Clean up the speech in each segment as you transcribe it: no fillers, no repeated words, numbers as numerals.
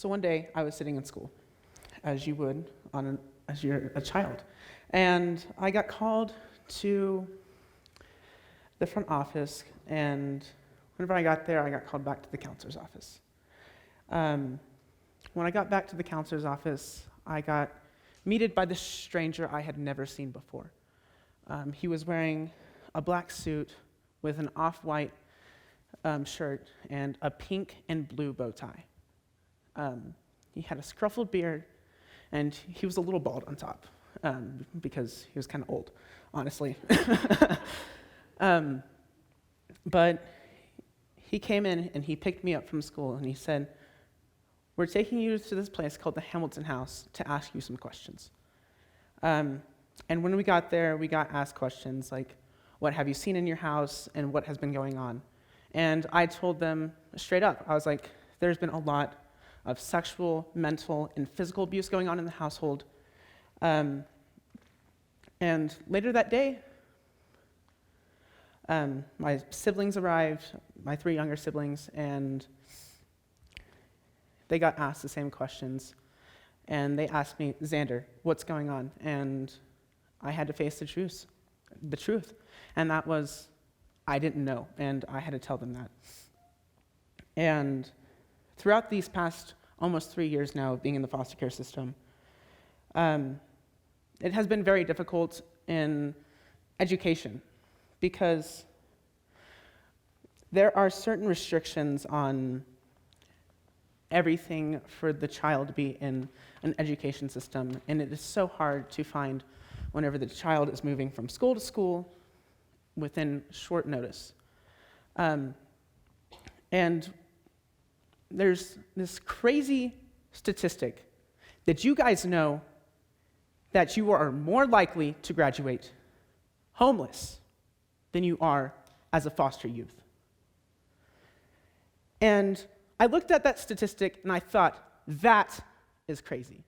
So one day, I was sitting in school, as you would as you're a child, and I got called to the front office, and whenever I got there, I got called back to the counselor's office. When I got back to the counselor's office, I got meted by this stranger I had never seen before. He was wearing a black suit with an off-white shirt and a pink and blue bow tie. He had a scruffled beard, and he was a little bald on top because he was kind of old, honestly. But he came in and he picked me up from school and he said, "We're taking you to this place called the Hamilton House to ask you some questions." And when we got there, we got asked questions like, "What have you seen in your house and what has been going on?" And I told them straight up, I was like, "There's been a lot of sexual, mental, and physical abuse going on in the household." And later that day, my siblings arrived, my 3 younger siblings, and they got asked the same questions. And they asked me, "Xander, what's going on?" And I had to face the truth. And that was, I didn't know, and I had to tell them that. And throughout these past almost 3 years now of being in the foster care system, it has been very difficult in education because there are certain restrictions on everything for the child to be in an education system, and it is so hard to find whenever the child is moving from school to school within short notice. And there's this crazy statistic that you guys know that you are more likely to graduate homeless than you are as a foster youth. And I looked at that statistic and I thought, that is crazy.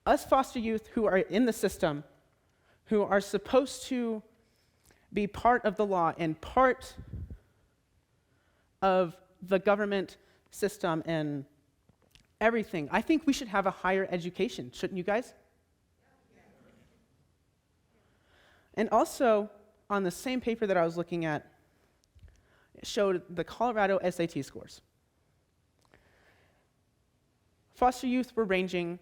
Us foster youth who are in the system, who are supposed to be part of the law and part of the government system and everything, I think we should have a higher education, shouldn't you guys? And also, on the same paper that I was looking at, it showed the Colorado SAT scores. Foster youth were ranging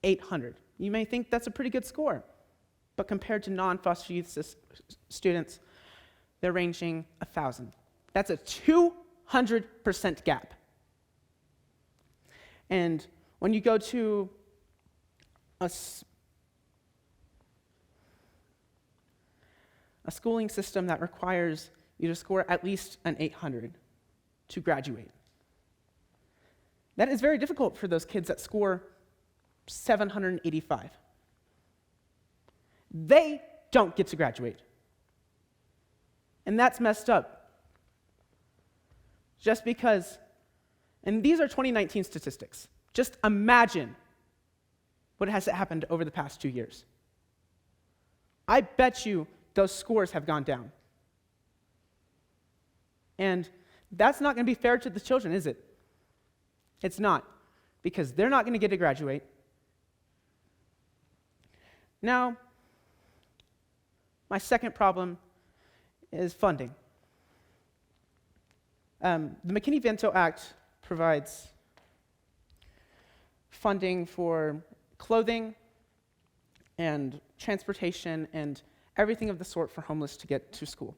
800. You may think that's a pretty good score, but compared to non-foster youth students, they're ranging 1,000. That's a 200% gap. And when you go to a schooling system that requires you to score at least an 800 to graduate, that is very difficult for those kids that score 785. They don't get to graduate. And that's messed up. Just because, and these are 2019 statistics. Just imagine what has happened over the past 2 years. I bet you those scores have gone down. And that's not going to be fair to the children, is it? It's not, because they're not going to get to graduate. Now, my second problem is funding. The McKinney-Vento Act provides funding for clothing and transportation and everything of the sort for homeless to get to school.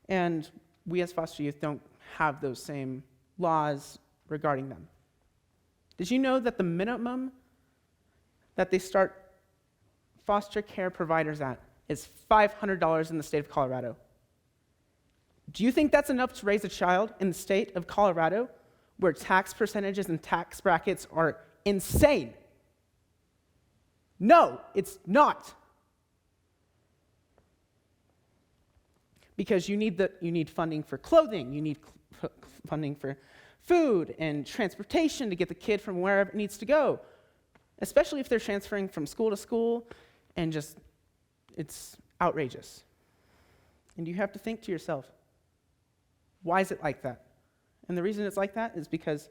And we as foster youth don't have those same laws regarding them. Did you know that the minimum that they start foster care providers at is $500 in the state of Colorado? Do you think that's enough to raise a child in the state of Colorado, where tax percentages and tax brackets are insane? No, it's not. Because you need funding for clothing, you need funding for food and transportation to get the kid from wherever it needs to go, especially if they're transferring from school to school, and just, it's outrageous. And you have to think to yourself, why is it like that? And the reason it's like that is because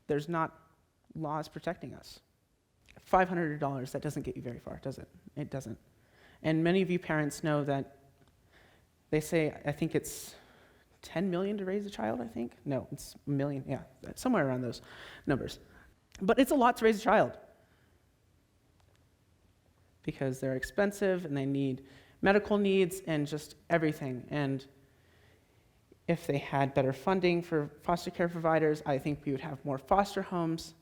there's not laws protecting us. $500, that doesn't get you very far, does it? It doesn't. And many of you parents know that they say, I think it's 10 million to raise a child, I think? No, it's a million, yeah, somewhere around those numbers. But it's a lot to raise a child because they're expensive and they need medical needs and just everything. And if they had better funding for foster care providers, I think we would have more foster homes.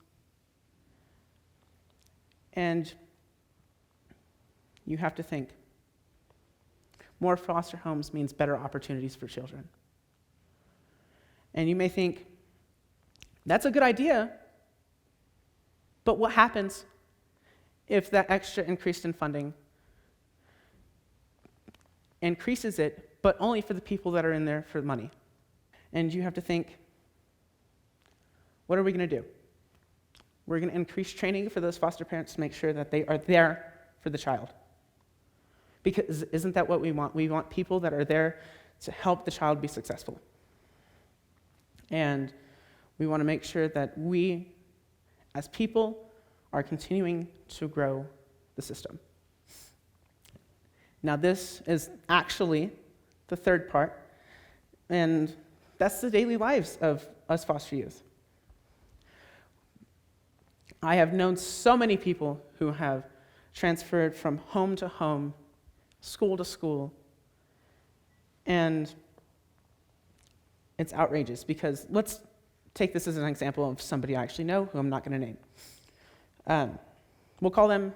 And you have to think, more foster homes means better opportunities for children. And you may think, that's a good idea, but what happens if that extra increase in funding increases it, but only for the people that are in there for money? And you have to think, what are we going to do? We're going to increase training for those foster parents to make sure that they are there for the child. Because isn't that what we want? We want people that are there to help the child be successful. And we want to make sure that we, as people, are continuing to grow the system. Now, this is actually the third part, and that's the daily lives of us foster youth. I have known so many people who have transferred from home to home, school to school, and it's outrageous because let's take this as an example of somebody I actually know who I'm not going to name. We'll call them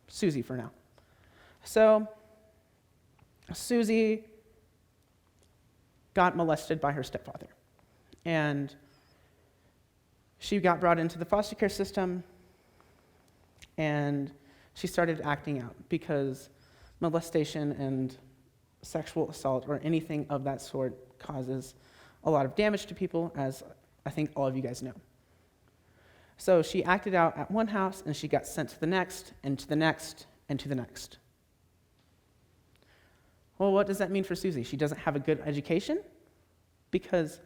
Susie for now. So, Susie got molested by her stepfather, and she got brought into the foster care system, and she started acting out because molestation and sexual assault or anything of that sort causes a lot of damage to people, as I think all of you guys know. So she acted out at one house, and she got sent to the next, and to the next, and to the next. Well, what does that mean for Susie? She doesn't have a good education because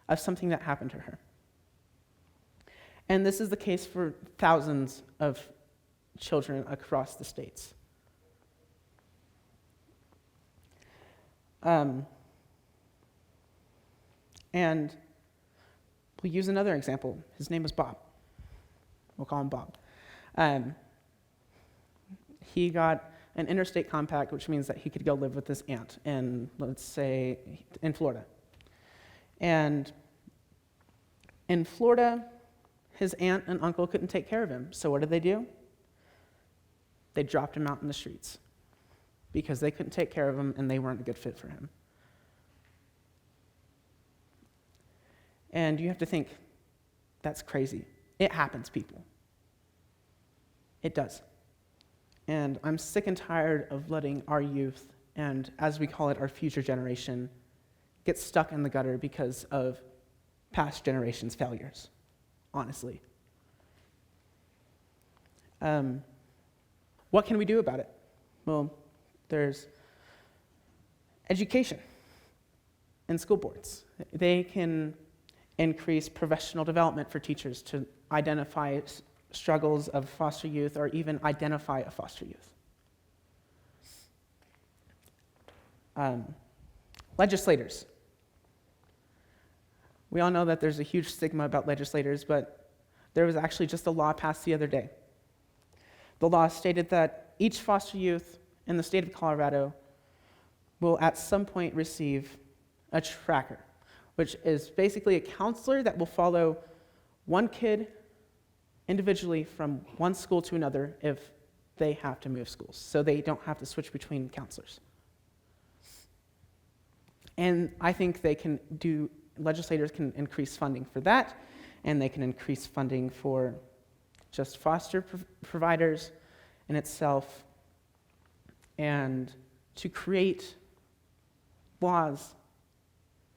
of something that happened to her. And this is the case for thousands of children across the states. And we'll use another example. His name was Bob. We'll call him Bob. He got an interstate compact, which means that he could go live with his aunt in, let's say, in Florida. And in Florida, his aunt and uncle couldn't take care of him. So what did they do? They dropped him out in the streets because they couldn't take care of him and they weren't a good fit for him. And you have to think, that's crazy. It happens, people. It does. And I'm sick and tired of letting our youth, and as we call it, our future generation, get stuck in the gutter because of past generations' failures, honestly. What can we do about it? Well, there's education and school boards. They can increase professional development for teachers to identify struggles of foster youth or even identify a foster youth. Legislators. We all know that there's a huge stigma about legislators, but there was actually just a law passed the other day. The law stated that each foster youth in the state of Colorado will at some point receive a tracker, which is basically a counselor that will follow one kid individually from one school to another if they have to move schools, so they don't have to switch between counselors. And I think legislators can increase funding for that, and they can increase funding for just foster providers in itself, and to create laws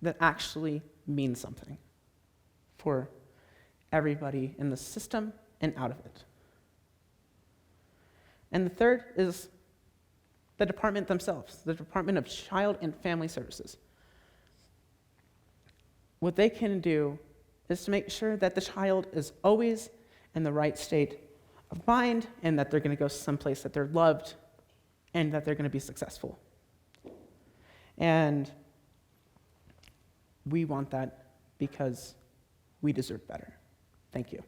that actually mean something for everybody in the system and out of it. And the third is the department themselves, the Department of Child and Family Services. what they can do is to make sure that the child is always in the right state of mind and that they're going to go someplace that they're loved and that they're going to be successful. And we want that because we deserve better. Thank you.